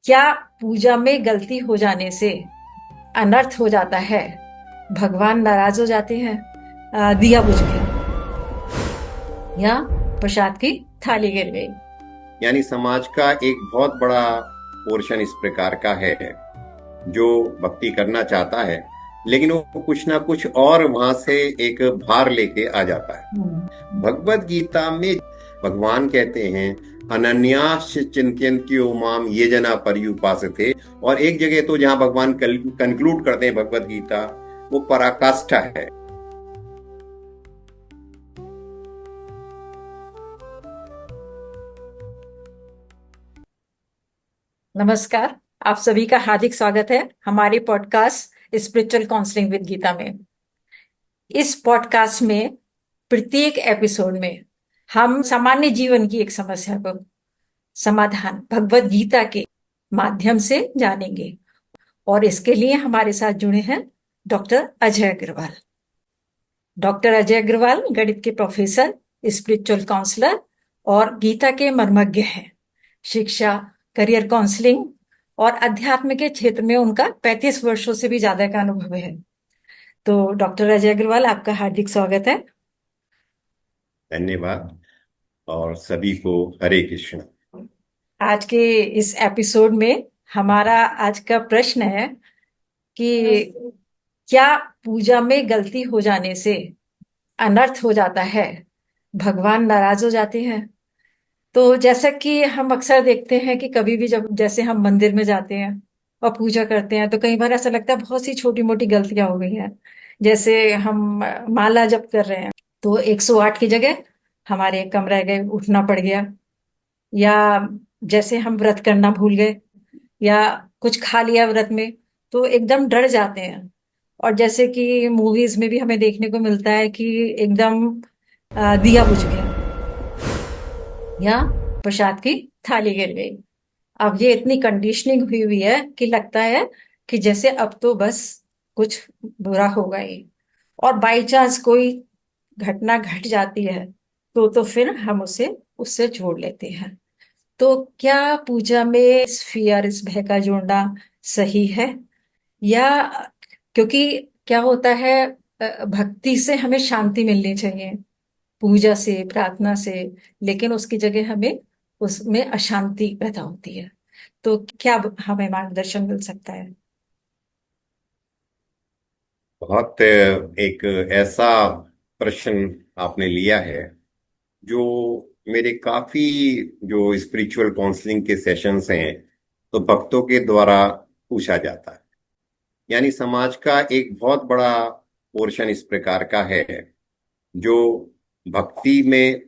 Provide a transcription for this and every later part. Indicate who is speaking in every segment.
Speaker 1: क्या पूजा में गलती हो जाने से अनर्थ हो जाता है? भगवान नाराज हो जाते हैं? दिया बुझ गया या प्रसाद की थाली गिर गई?
Speaker 2: यानी समाज का एक बहुत बड़ा पोर्शन इस प्रकार का है जो भक्ति करना चाहता है, लेकिन वो कुछ ना कुछ और वहां से एक भार लेके आ जाता है। भगवत गीता में भगवान कहते हैं, अनन्यास चिंतयन्ति माम ये जना पर्युपासते। और एक जगह तो जहां भगवान कंक्लूड करते हैं भगवत गीता, वो पराकाष्ठा है।
Speaker 1: नमस्कार। आप सभी का हार्दिक स्वागत है हमारे podcast spiritual counselling with Geeta में। इस पॉडकास्ट में प्रत्येक एपिसोड में हम सामान्य जीवन की एक समस्या को समाधान भगवत गीता के माध्यम से जानेंगे। और इसके लिए हमारे साथ जुड़े हैं डॉक्टर अजय अग्रवाल। डॉक्टर अजय अग्रवाल गणित के प्रोफेसर, स्पिरिचुअल काउंसलर और गीता के मर्मज्ञ हैं। शिक्षा, करियर काउंसलिंग और अध्यात्म के क्षेत्र में उनका 35 वर्षों से भी ज्यादा का अनुभव है। तो डॉक्टर अजय अग्रवाल, आपका हार्दिक स्वागत है।
Speaker 2: धन्यवाद। और सभी को हरे कृष्ण।
Speaker 1: आज के इस एपिसोड में हमारा आज का प्रश्न है कि क्या पूजा में गलती हो जाने से अनर्थ हो जाता है? भगवान नाराज हो जाते हैं? तो जैसा कि हम अक्सर देखते हैं कि कभी भी जब जैसे हम मंदिर में जाते हैं और पूजा करते हैं तो कई बार ऐसा लगता है बहुत सी छोटी मोटी गलतियां हो गई हैं। जैसे हम माला जप कर रहे हैं तो 108 की जगह हमारे एक कम रह गए, उठना पड़ गया। या जैसे हम व्रत करना भूल गए या कुछ खा लिया व्रत में तो एकदम डर जाते हैं। और जैसे कि मूवीज में भी हमें देखने को मिलता है कि एकदम दिया बुझ गया या प्रसाद की थाली गिर गई। अब ये इतनी कंडीशनिंग हुई हुई है कि लगता है कि जैसे अब तो बस कुछ बुरा होगा ही। और बाई चांस कोई घटना घट जाती है तो फिर हम उसे उससे जोड़ लेते हैं। तो क्या पूजा में इस फियर, इस भय का जोड़ना सही है? या क्योंकि क्या होता है, भक्ति से हमें शांति मिलनी चाहिए, पूजा से, प्रार्थना से, लेकिन उसकी जगह हमें उसमें अशांति पैदा होती है। तो क्या हमें मार्गदर्शन मिल सकता है?
Speaker 2: बहुत एक ऐसा प्रश्न आपने लिया है जो मेरे काफी जो स्पिरिचुअल काउंसलिंग के सेशंस हैं तो भक्तों के द्वारा पूछा जाता है। यानी समाज का एक बहुत बड़ा पोर्शन इस प्रकार का है जो भक्ति में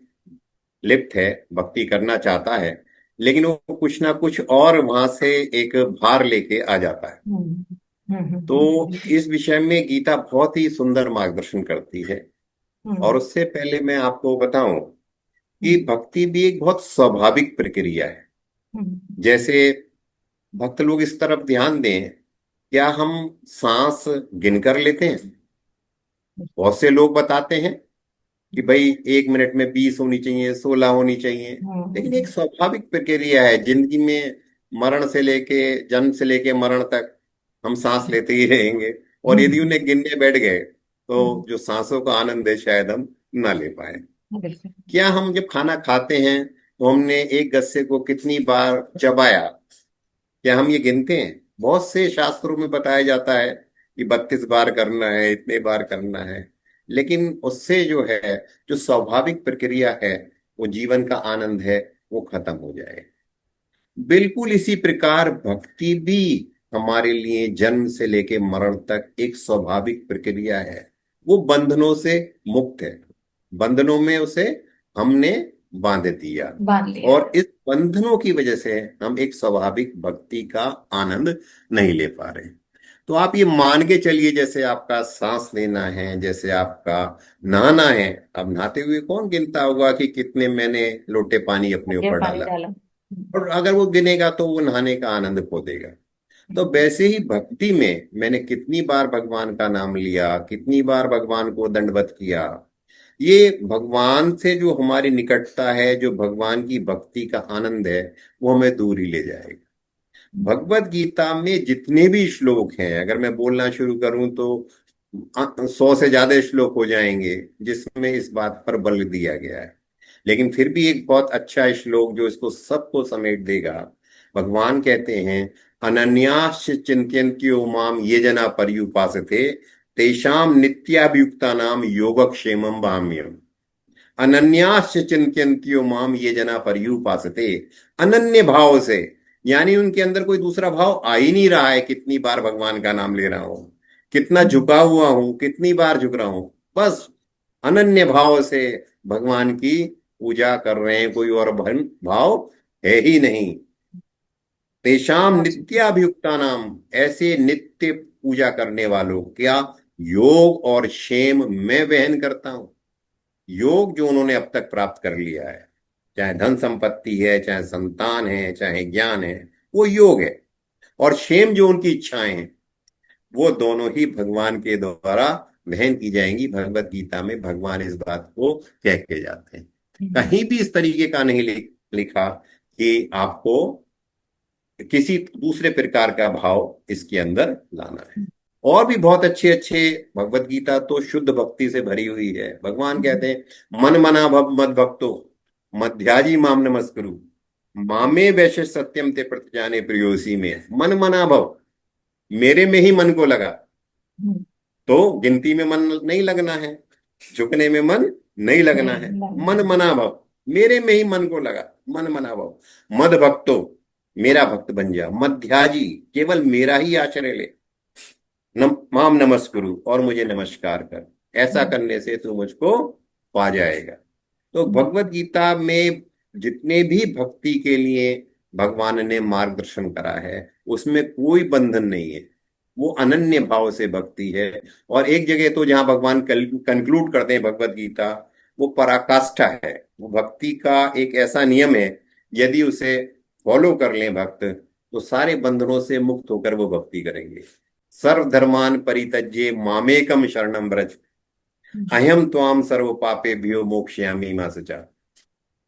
Speaker 2: लिप्त है, भक्ति करना चाहता है, लेकिन वो कुछ ना कुछ और वहां से एक भार लेके आ जाता है।
Speaker 1: हम्म।
Speaker 2: तो इस विषय में गीता बहुत ही सुंदर मार्गदर्शन करती है। और
Speaker 1: हम्म।
Speaker 2: उससे पहले मैं आपको बताऊं कि
Speaker 1: हम्म।
Speaker 2: भक्ति भी एक बहुत स्वाभाविक प्रक्रिया है।
Speaker 1: हम्म।
Speaker 2: जैसे भक्त लोग इस तरफ ध्यान दें, क्या हम सांस गिनकर लेते हैं? बहुत से लोग बताते हैं कि भाई 1 मिनट में 20 होनी चाहिए, 16 होनी चाहिए। लेकिन एक
Speaker 1: हम्म।
Speaker 2: स्वाभाविक प्रक्रिया है जिंदगी में। मरण से लेके जन्म से लेके मरण तक हम सांस लेते ही रहेंगे। और यदि
Speaker 1: हम्म।
Speaker 2: उन्हें गिनने बैठ गए
Speaker 1: हम्म।
Speaker 2: तो जो सांसों का आनंद है शायद हम ना ले पाए।
Speaker 1: बिल्कुल।
Speaker 2: क्या हम जब खाना खाते हैं तो हमने एक गस्से को कितनी बार चबाया? क्या हम ये गिनते हैं? बहुत से शास्त्रों में बताया जाता है कि 32 बार करना है, इतने बार करना है। लेकिन उससे जो है, जो स्वाभाविक प्रक्रिया है, वो जीवन का आनंद है, वो खत्म हो जाए। बिल्कुल इसी प्रकार भक्ति भी हमारे लिए जन्म से लेके मरण तक एक स्वाभाविक प्रक्रिया है। वो बंधनों से मुक्त है। बंधनों में उसे हमने बांध दिया,
Speaker 1: बांध लिया।
Speaker 2: और इस बंधनों की वजह से हम एक स्वाभाविक भक्ति का आनंद नहीं ले पा रहे। तो आप ये मान के चलिए, जैसे आपका सांस लेना है, जैसे आपका नहाना है। अब नहाते हुए कौन गिनता होगा कि कितने मैंने लोटे पानी अपने
Speaker 1: ये
Speaker 2: ऊपर
Speaker 1: पानी
Speaker 2: डाला?
Speaker 1: डाला।
Speaker 2: और अगर वो गिनेगा तो वो नहाने का आनंद खो देगा। तो वैसे ही भक्ति में मैंने कितनी बार भगवान का नाम लिया, कितनी बार भगवान को दंडवत किया, ये भगवान से जो हमारी निकटता है, जो भगवान की भक्ति का आनंद है, वो हमें दूर ही ले जाएगा। भगवत गीता में जितने भी श्लोक हैं, अगर मैं बोलना शुरू करूं तो 100 से ज्यादा श्लोक हो जाएंगे जिसमें इस बात पर बल दिया गया है। लेकिन फिर भी एक बहुत अच्छा श्लोक जो इसको सबको समेट देगा। भगवान कहते हैं, अनन्याश्च चिंत्यन्त्यो माम ये जना पर्युपासते तेषाम नित्याभियुक्ता नाम योगक्षेमम भाम्यम। अनन्याश्च चिंत्यन्त्यो माम ये जना पर्युपासते, अनन्य भाव से, यानी उनके अंदर कोई दूसरा भाव आ ही नहीं रहा है। कितनी बार भगवान का नाम ले रहा हूं, कितना झुका हुआ हूं, कितनी बार झुक रहा हूं, बस अनन्य भाव से भगवान की पूजा कर रहे हैं, कोई और भाव है ही नहीं। तेषाम नित्याभियुक्ता नाम, ऐसे नित्य पूजा करने वालों क्या योग और क्षेम मैं वहन करता हूं। योग जो उन्होंने अब तक प्राप्त कर लिया है, चाहे धन संपत्ति है, चाहे संतान है, चाहे ज्ञान है, वो योग है। और क्षेम जो उनकी इच्छाएं हैं, वो दोनों ही भगवान के द्वारा वहन की जाएंगी। भगवत गीता में भगवान इस बात को कह के जाते हैं। कहीं भी इस तरीके का नहीं लिखा कि आपको किसी दूसरे प्रकार का भाव इसके अंदर लाना है। और भी बहुत अच्छे अच्छे, भगवत गीता तो शुद्ध भक्ति से भरी हुई है। भगवान कहते हैं, मन मना भव मद भक्तो मध्याजी माम नमस्कुरु मामे वैश्य सत्यम ते प्रतिजाने प्रियोसी में। मन मना भव, मेरे में ही मन को लगा, तो गिनती में मन नहीं लगना है, झुकने में मन नहीं लगना है। मन मना भव, मेरे में ही मन को लगा, मन मना भव। मद भक्तो, मेरा भक्त बन जा। मध्याजी, केवल मेरा ही आश्रय ले। माम नमस्कुरु, और मुझे नमस्कार कर। ऐसा करने से तू मुझको पा जाएगा। तो भगवत गीता में जितने भी भक्ति के लिए भगवान ने मार्गदर्शन करा है, उसमें कोई बंधन नहीं है। वो अनन्य भाव से भक्ति है। और एक जगह तो जहां भगवान कंक्लूड करते हैं भगवत गीता, वो पराकाष्ठा है। वो भक्ति का एक ऐसा नियम है, यदि उसे फॉलो कर लें भक्त, तो सारे बंधनों से मुक्त होकर वो भक्ति करेंगे। सर्वधर्मान परित्यज्य मामेकम शरणम व्रज अहम त्वाम सर्व पापेभ्यो मोक्षयामि मा शुचा।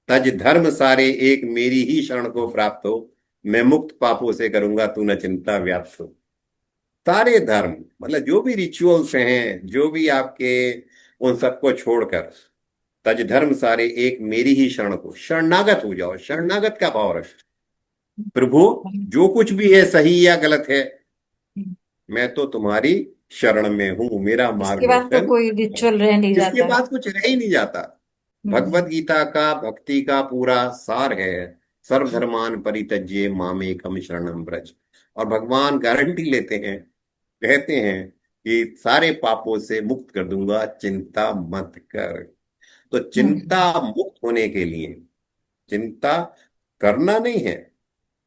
Speaker 2: तज धर्म सारे एक मेरी ही शरण को प्राप्त हो, मैं मुक्त पापों से करूंगा तू न चिंता व्याप्त हो। सारे धर्म मतलब जो भी रिचुअल्स हैं, जो भी आपके, उन सबको छोड़कर तज धर्म सारे एक मेरी ही शरण को, शरणागत हो जाओ। शरणागत का भाव रख, प्रभु जो कुछ भी है सही या गलत है, मैं तो तुम्हारी शरण में हूं, मेरा
Speaker 1: इसके बाद तो
Speaker 2: मार्गदर्शन।
Speaker 1: कोई रिचुअल रह नहीं
Speaker 2: इसके
Speaker 1: जाता।
Speaker 2: बाद कुछ रह ही नहीं जाता।
Speaker 1: हम्म।
Speaker 2: भगवत गीता का भक्ति का पूरा सार है, सर्वधर्मान परित्यज्य मामेकम शरणम व्रज। और भगवान गारंटी लेते हैं, कहते हैं कि सारे पापों से मुक्त कर दूंगा, चिंता मत कर। तो चिंता
Speaker 1: हम्म।
Speaker 2: मुक्त होने के लिए चिंता करना नहीं है,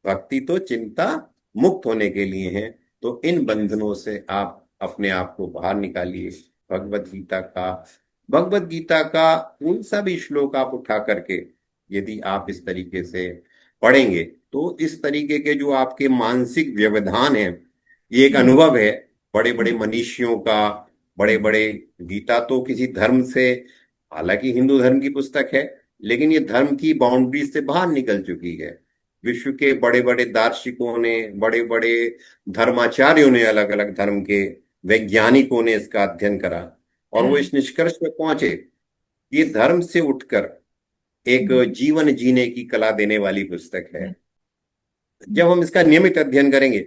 Speaker 2: भक्ति तो चिंता मुक्त होने के लिए है। तो इन बंधनों से आप अपने आप को बाहर निकालिए। भगवत गीता का भगवत गीता का उन सभी श्लोक आप उठा करके यदि आप इस तरीके से पढ़ेंगे, तो इस तरीके के जो आपके मानसिक व्यवधान है, ये एक
Speaker 1: हम्म।
Speaker 2: अनुभव है बड़े बड़े मनीषियों का। बड़े बड़े, गीता तो किसी धर्म से, हालांकि हिंदू धर्म की पुस्तक है, लेकिन ये धर्म की बाउंड्री से बाहर निकल चुकी है। विश्व के बड़े बड़े दार्शनिकों ने, बड़े बड़े धर्माचार्यों ने, अलग अलग धर्म के वैज्ञानिकों ने इसका अध्ययन करा, और वो
Speaker 1: हाँ।
Speaker 2: इस निष्कर्ष पे पहुंचे, ये धर्म से उठकर एक जीवन जीने की कला देने वाली पुस्तक है। जब हम इसका नियमित अध्ययन करेंगे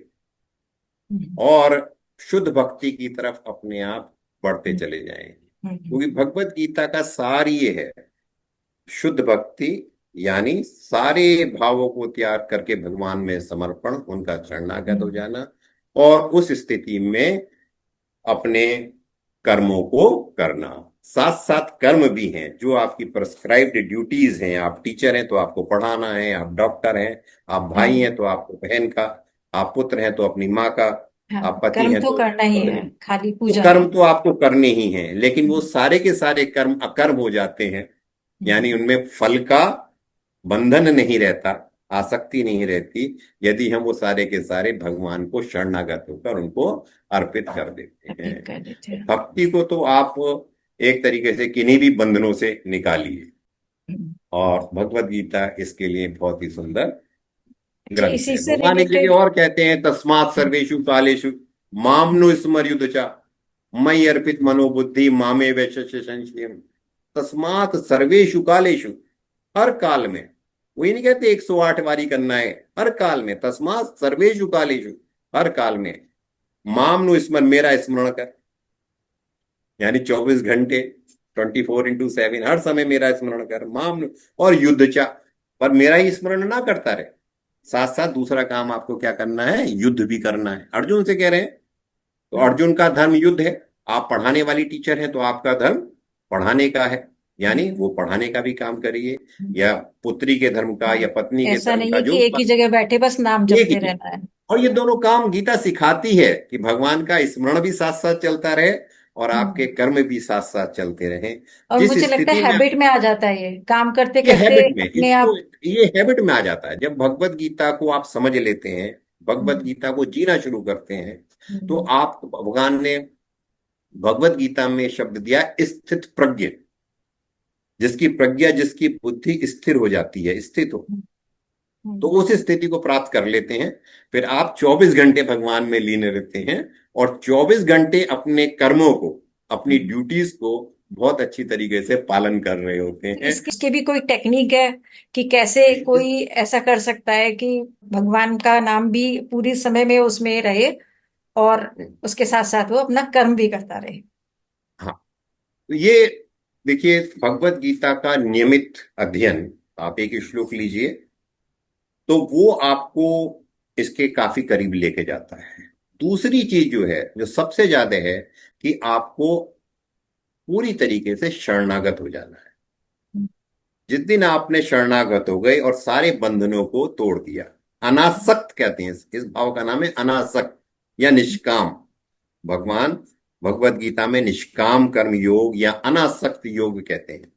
Speaker 2: और शुद्ध भक्ति की तरफ अपने आप बढ़ते चले जाएंगे, क्योंकि भगवत गीता का सार ये है, शुद्ध भक्ति यानी सारे भावों को त्याग करके भगवान में समर्पण, उनका शरणागत हो जाना, और उस स्थिति में अपने कर्मों को करना। साथ साथ कर्म भी हैं जो आपकी प्रेस्क्राइब्ड ड्यूटीज हैं। आप टीचर हैं तो आपको पढ़ाना है, आप डॉक्टर हैं, आप भाई हैं तो आपको बहन का, आप पुत्र हैं तो अपनी माँ का,
Speaker 1: हाँ,
Speaker 2: आप पति
Speaker 1: कर्म
Speaker 2: हैं
Speaker 1: तो
Speaker 2: तो
Speaker 1: करना ही
Speaker 2: पत्नी।
Speaker 1: है, खाली
Speaker 2: तो
Speaker 1: पूजा
Speaker 2: कर्म
Speaker 1: नहीं।
Speaker 2: तो आपको करने ही हैं, लेकिन वो सारे के सारे कर्म अकर्म हो जाते हैं। यानी उनमें फल का बंधन नहीं रहता, आसक्ति नहीं रहती, यदि हम वो सारे के सारे भगवान को शरणागत होकर उनको अर्पित कर देते हैं।
Speaker 1: अर्पित कर देते
Speaker 2: तो
Speaker 1: हैं।
Speaker 2: भक्ति को तो आप एक तरीके से किन्हीं भी बंधनों से निकालिए, और भगवत गीता इसके लिए बहुत ही सुंदर
Speaker 1: अच्छा,
Speaker 2: ग्रंथ
Speaker 1: इसी
Speaker 2: है।
Speaker 1: से
Speaker 2: भगवान एक जगह
Speaker 1: रिलेटेड।
Speaker 2: और कहते हैं, तस्मात् सर्वेषु कालेषु मामनु स्मर युद्धचा मयि अर्पित मनोबुद्धि मामे वैशस्य संशयम। तस्मात् सर्वेषु कालेषु, हर काल में। वो ये नहीं कहते 108 बारी करना है, हर काल में। तस्मात् सर्वेषु कालेषु, हर काल में। मामनु स्मर, मेरा स्मरण कर। यानी 24 घंटे, 24x7, हर समय मेरा स्मरण कर। माम और युद्ध चा, पर मेरा ही स्मरण ना करता रहे, साथ साथ दूसरा काम आपको क्या करना है, युद्ध भी करना है। अर्जुन से कह रहे हैं। तो अर्जुन का धर्म युद्ध है। आप पढ़ाने वाली टीचर हैं तो आपका धर्म पढ़ाने का है, यानी वो पढ़ाने का भी काम करिए, या पुत्री के धर्म का
Speaker 1: हाँ,
Speaker 2: या पत्नी के
Speaker 1: ऐसा
Speaker 2: धर्म
Speaker 1: नहीं
Speaker 2: का
Speaker 1: है
Speaker 2: जो
Speaker 1: कि एक ही जगह बैठे बस नाम
Speaker 2: एक ही
Speaker 1: जपते
Speaker 2: चीज।
Speaker 1: रहना है।
Speaker 2: और ये दोनों काम गीता सिखाती है कि भगवान का स्मरण भी साथ साथ चलता रहे और आपके
Speaker 1: हम्म।
Speaker 2: कर्म भी साथ साथ चलते रहे।
Speaker 1: और
Speaker 2: जिस
Speaker 1: मुझे लगता है
Speaker 2: स्थिति में
Speaker 1: हैबिट में आ जाता है, ये काम करते
Speaker 2: ये
Speaker 1: करते
Speaker 2: हैबिट में,
Speaker 1: अपने
Speaker 2: इसको
Speaker 1: आप।
Speaker 2: ये हैबिट में आ जाता है। जब भगवत गीता को आप समझ लेते हैं, भगवत
Speaker 1: हम्म।
Speaker 2: गीता को जीना शुरू करते हैं, तो
Speaker 1: हम्म।
Speaker 2: आप, भगवान ने भगवत गीता में शब्द दिया स्थित प्रज्ञ, जिसकी प्रज्ञा, जिसकी बुद्धि स्थिर हो जाती है, स्थित हो, तो
Speaker 1: हम्म।
Speaker 2: उस स्थिति को प्राप्त कर लेते हैं। फिर आप 24 घंटे भगवान में लीन रहते हैं, और 24 घंटे अपने कर्मों को, अपनी
Speaker 1: हम्म।
Speaker 2: ड्यूटीज को बहुत अच्छी तरीके से पालन कर रहे होते हैं।
Speaker 1: इसके भी कोई टेक्निक है कि कैसे कोई ऐसा कर सकता है कि भगवान का नाम भी पूरी समय में उसमें रहे, और उसके साथ साथ वो अपना कर्म भी करता रहे।
Speaker 2: हाँ, तो ये देखिए, भगवत गीता का नियमित अध्ययन, आप एक श्लोक लीजिए तो वो आपको इसके काफी करीब लेके जाता है। दूसरी चीज जो है, जो सबसे ज्यादा है, कि आपको पूरी तरीके से शरणागत हो जाना है। जिस दिन आपने शरणागत हो गए और सारे बंधनों को तोड़ दिया, अनासक्त कहते हैं, इस भाव का नाम है अनासक्त या निष्काम। भगवान भगवत गीता में निष्काम कर्म योग या अनासक्त योग कहते हैं।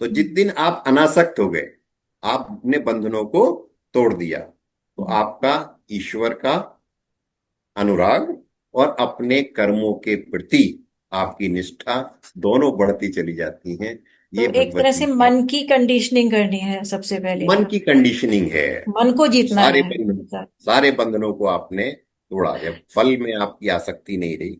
Speaker 2: तो जिस दिन आप अनासक्त हो गए, आपने बंधनों को तोड़ दिया, तो आपका ईश्वर का अनुराग और अपने कर्मों के प्रति आपकी निष्ठा दोनों बढ़ती चली जाती हैं।
Speaker 1: तो
Speaker 2: ये
Speaker 1: एक
Speaker 2: भगवत
Speaker 1: तरह से
Speaker 2: गीता
Speaker 1: मन की कंडीशनिंग करनी है सबसे पहले।
Speaker 2: मन की कंडीशनिंग है।
Speaker 1: मन को जीतना
Speaker 2: सारे
Speaker 1: है।
Speaker 2: बंधन, सारे बंधनों को आपने तोड़ा। जब फल में आपकी आसक्ति नहीं रही,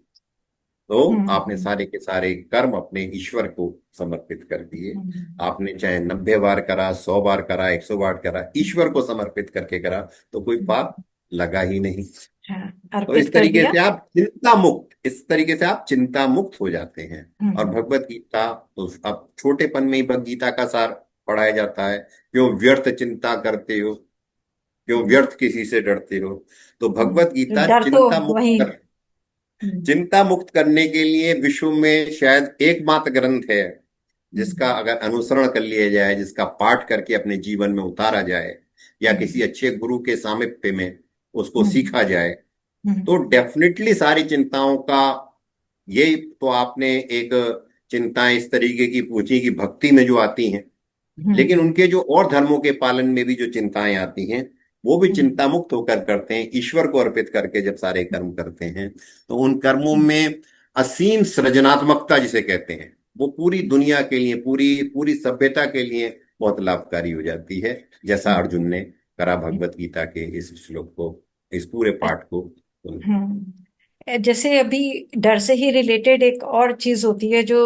Speaker 2: तो आपने
Speaker 1: हम्म।
Speaker 2: सारे के सारे कर्म अपने ईश्वर को समर्पित कर दिए।
Speaker 1: हम्म।
Speaker 2: आपने चाहे 90 बार करा, 100 बार करा, 100 बार करा, ईश्वर को समर्पित करके करा, तो कोई पाप लगा ही नहीं।
Speaker 1: हाँ,
Speaker 2: तो
Speaker 1: अर्पित
Speaker 2: इस
Speaker 1: कर
Speaker 2: तरीके
Speaker 1: दिया।
Speaker 2: से आप चिंता मुक्त, इस तरीके से आप चिंता मुक्त हो जाते हैं। और
Speaker 1: हम्म।
Speaker 2: भगवत गीता, तो अब छोटेपन में ही भगवत गीता का सार पढ़ाया जाता है। क्यों व्यर्थ चिंता करते हो, क्यों व्यर्थ किसी से डरते हो। तो भगवत
Speaker 1: तो
Speaker 2: गीता
Speaker 1: डर तो
Speaker 2: चिंता मुक्त
Speaker 1: वही।
Speaker 2: कर, चिंता मुक्त करने के लिए विश्व में शायद एकमात्र ग्रंथ है जिसका
Speaker 1: हम्म।
Speaker 2: अगर अनुसरण कर लिया जाए, जिसका पाठ करके अपने जीवन में उतारा जाए, या किसी
Speaker 1: हम्म।
Speaker 2: अच्छे गुरु के सामिप्य में उसको
Speaker 1: हम्म।
Speaker 2: सीखा जाए, तो
Speaker 1: हम्म।
Speaker 2: डेफिनेटली सारी चिंताओं का, ये तो आपने एक चिंताएं इस तरीके की पूछी कि भक्ति में जो आती हैं, लेकिन
Speaker 1: हम्म।
Speaker 2: उनके जो और धर्मों के पालन में भी जो चिंताएं आती हैं, वो भी
Speaker 1: हम्म।
Speaker 2: चिंता मुक्त होकर करते हैं, ईश्वर को अर्पित करके जब सारे कर्म करते हैं। तो उन कर्मों में असीम सृजनात्मकता जिसे कहते हैं, वो पूरी दुनिया के लिए, पूरी पूरी सभ्यता के लिए बहुत लाभकारी हो जाती है। जैसा अर्जुन ने करा भगवत गीता के इस श्लोक को, इस पूरे पाठ को सुनकर।
Speaker 1: जैसे अभी डर से ही रिलेटेड एक और चीज होती है जो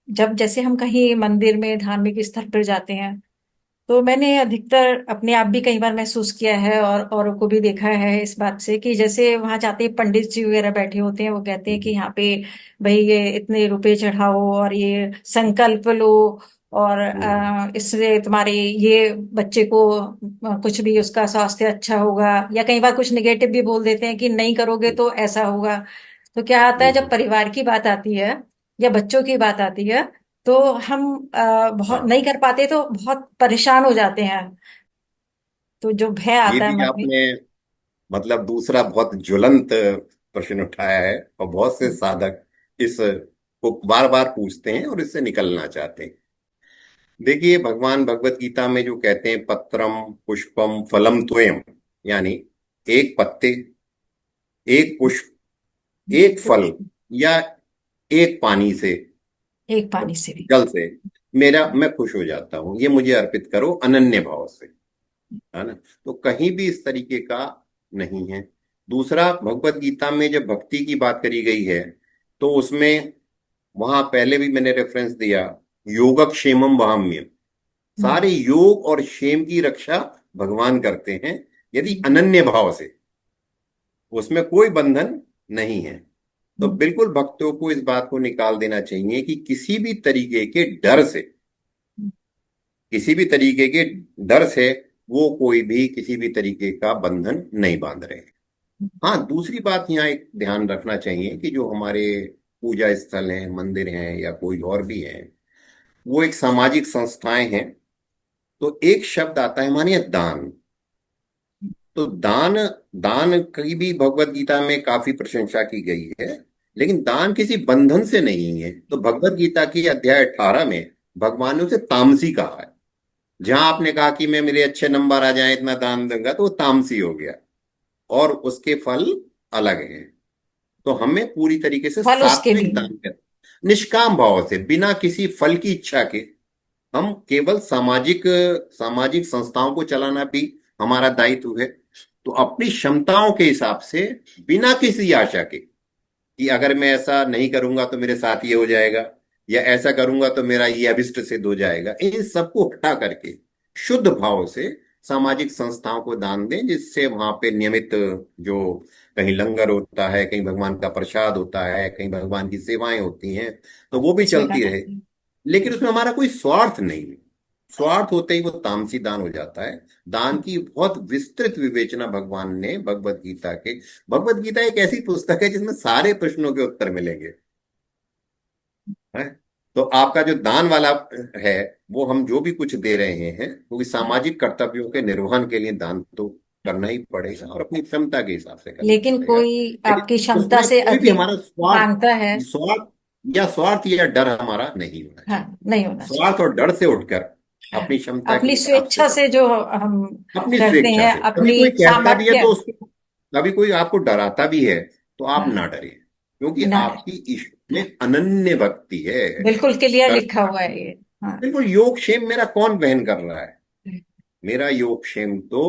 Speaker 1: जब जैसे हम कहीं मंदिर में धार्मिक स्थल पर जाते हैं, तो मैंने अधिकतर अपने आप भी कई बार महसूस किया है और औरों को भी देखा है इस बात से कि जैसे वहां जाते ही पंडित जी वगैरह बैठे होते हैं, वो कहते हैं कि यहाँ पे भाई ये इतने रुपए चढ़ाओ और ये संकल्प लो, और इससे तुम्हारे ये बच्चे को कुछ भी उसका स्वास्थ्य अच्छा होगा, या कई बार कुछ निगेटिव भी बोल देते हैं कि नहीं करोगे तो ऐसा होगा। तो क्या आता है, जब परिवार की बात आती है या बच्चों की बात आती है, तो हम बहुत
Speaker 2: हाँ,
Speaker 1: नहीं कर पाते, तो बहुत परेशान हो जाते हैं। तो जो भय
Speaker 2: ये
Speaker 1: आता है
Speaker 2: भी
Speaker 1: मन में।
Speaker 2: आपने मतलब दूसरा बहुत ज्वलंत प्रश्न उठाया है, और बहुत से साधक इस को बार बार पूछते हैं और इससे निकलना चाहते हैं। देखिए, भगवान भगवत गीता में जो कहते हैं, पत्रम पुष्पम फलम त्वयं, यानी एक पत्ते, एक पुष्प, एक फल, या एक पानी से,
Speaker 1: एक पानी से भी।
Speaker 2: जल से, मेरा मैं खुश हो जाता हूं, ये मुझे अर्पित करो अनन्य भाव से। है ना। तो कहीं भी इस तरीके का नहीं है। दूसरा, भगवत गीता में जब भक्ति की बात करी गई है, तो उसमें, वहां पहले भी मैंने रेफरेंस दिया, योगक्षेमम वहाम्यम, सारे
Speaker 1: हम्म।
Speaker 2: योग और क्षेम की रक्षा भगवान करते हैं, यदि
Speaker 1: हम्म।
Speaker 2: अनन्य भाव से। उसमें कोई बंधन नहीं है। तो
Speaker 1: हम्म।
Speaker 2: बिल्कुल भक्तों को इस बात को निकाल देना चाहिए कि किसी भी तरीके के डर से, किसी भी तरीके के डर से वो कोई भी किसी भी तरीके का बंधन नहीं बांध रहे हैं। हाँ, दूसरी बात यहाँ एक ध्यान रखना चाहिए कि जो हमारे पूजा स्थल हैं, मंदिर हैं, या कोई और भी हैं, वो एक सामाजिक संस्थाएं हैं। तो एक शब्द आता है हमारे यहाँ, दान। तो दान, दान की भी भगवत गीता में काफी प्रशंसा की गई है, लेकिन दान किसी बंधन से नहीं है। तो भगवत गीता की अध्याय 18 में भगवान ने उसे तामसी कहा है। जहां आपने कहा कि मैं, मेरे अच्छे नंबर आ जाए, इतना दान दूंगा, तो वो तामसी हो गया, और उसके फल अलग हैं। तो हमें पूरी तरीके से
Speaker 1: फल उसके भी
Speaker 2: सात्विक
Speaker 1: हैं।
Speaker 2: दान करना, निष्काम भाव से, बिना किसी फल की इच्छा के। हम केवल सामाजिक सामाजिक संस्थाओं को चलाना भी हमारा दायित्व है। तो अपनी क्षमताओं के हिसाब से, बिना किसी आशा के कि अगर मैं ऐसा नहीं करूंगा तो मेरे साथ ये हो जाएगा, या ऐसा करूंगा तो मेरा ये अभिष्ट सिद्ध हो जाएगा, इन सबको हटा करके शुद्ध भाव से सामाजिक संस्थाओं को दान दें, जिससे वहां पे नियमित, जो कहीं लंगर होता है, कहीं भगवान का प्रसाद होता है, कहीं भगवान की सेवाएं होती हैं, तो वो भी
Speaker 1: सेवा
Speaker 2: चलती रहे।
Speaker 1: करते हैं।
Speaker 2: लेकिन उसमें हमारा कोई स्वार्थ नहीं है। स्वार्थ होते ही वो तामसी दान हो जाता है। दान की बहुत विस्तृत विवेचना भगवान ने भगवत गीता के, भगवत गीता एक ऐसी पुस्तक है जिसमें सारे प्रश्नों के उत्तर मिलेंगे, है। तो आपका जो दान वाला है, वो हम जो भी कुछ दे रहे हैं, क्योंकि सामाजिक कर्तव्यों के निर्वहन के लिए दान तो करना ही पड़ेगा, और अपनी क्षमता के हिसाब से करना
Speaker 1: लेकिन
Speaker 2: पड़ेगा।
Speaker 1: कोई
Speaker 2: लेकिन
Speaker 1: आपकी क्षमता
Speaker 2: उसमें
Speaker 1: से
Speaker 2: कोई भी
Speaker 1: अधिक
Speaker 2: हमारा स्वार्थ,
Speaker 1: मांगता है।
Speaker 2: स्वार्थ स्वार्थ या डर हमारा नहीं होना
Speaker 1: हाँ,
Speaker 2: चाहिए।
Speaker 1: नहीं होना
Speaker 2: स्वार्थ
Speaker 1: चाहिए।
Speaker 2: और डर से उठकर
Speaker 1: हाँ,
Speaker 2: अपनी क्षमता के
Speaker 1: अपनी
Speaker 2: हिसाब से
Speaker 1: स्वेच्छा से जो हम
Speaker 2: अपनी
Speaker 1: करते
Speaker 2: स्वेच्छा
Speaker 1: हैं,
Speaker 2: से, कभी
Speaker 1: अपनी
Speaker 2: कोई कहता भी है
Speaker 1: सामर्थ्य।
Speaker 2: तो उसको, कभी कोई आपको डराता भी है, तो आप ना
Speaker 1: हाँ,
Speaker 2: डरें, क्योंकि
Speaker 1: ना
Speaker 2: आपकी
Speaker 1: डरे।
Speaker 2: ईश्वर में अनन्य भक्ति है।
Speaker 1: बिल्कुल क्लियर
Speaker 2: कर,
Speaker 1: लिखा हुआ है ये। हाँ।
Speaker 2: बिल्कुल, योग क्षेम मेरा कौन वहन कर रहा है? मेरा योग क्षेम तो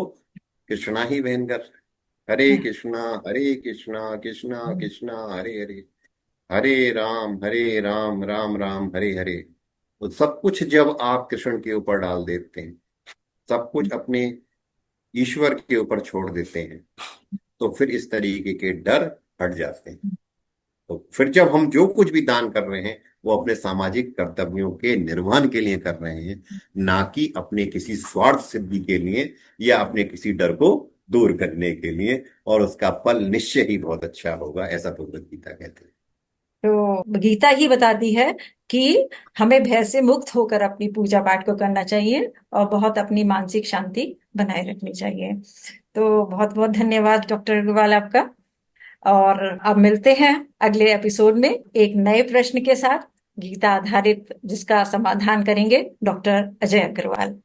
Speaker 2: कृष्णा ही वहन कर रहा है। हरे कृष्णा कृष्णा कृष्णा हरे हरे, हरे राम राम राम हरे हरे। तो सब कुछ जब आप कृष्ण के ऊपर डाल देते हैं, सब कुछ अपने ईश्वर के ऊपर छोड़ देते हैं, तो फिर इस तरीके के डर हट जाते हैं। तो फिर जब हम जो कुछ भी दान कर रहे हैं, वो अपने सामाजिक कर्तव्यों के निर्वहन के लिए कर रहे हैं, ना कि अपने किसी स्वार्थ सिद्धि के लिए, या अपने किसी डर को दूर करने के लिए। और उसका फल निश्चय ही बहुत अच्छा होगा, ऐसा भगवत गीता कहते हैं।
Speaker 1: तो गीता ही बताती है कि हमें भय से मुक्त होकर अपनी पूजा पाठ को करना चाहिए और बहुत अपनी मानसिक शांति बनाए रखनी चाहिए। तो बहुत बहुत धन्यवाद डॉक्टर अग्रवाल आपका। और अब मिलते हैं अगले एपिसोड में एक नए प्रश्न के साथ, गीता आधारित, जिसका समाधान करेंगे डॉक्टर अजय अग्रवाल।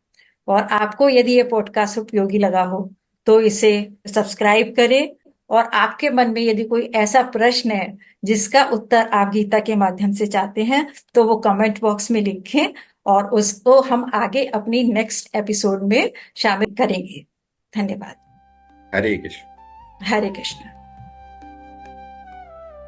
Speaker 1: और आपको यदि ये पॉडकास्ट उपयोगी लगा हो तो इसे सब्सक्राइब करें। और आपके मन में यदि कोई ऐसा प्रश्न है जिसका उत्तर आप गीता के माध्यम से चाहते हैं, तो वो कमेंट बॉक्स में लिखें और उसको हम आगे अपनी नेक्स्ट एपिसोड में शामिल करेंगे। धन्यवाद।
Speaker 2: हरे कृष्ण।
Speaker 1: हरे कृष्ण।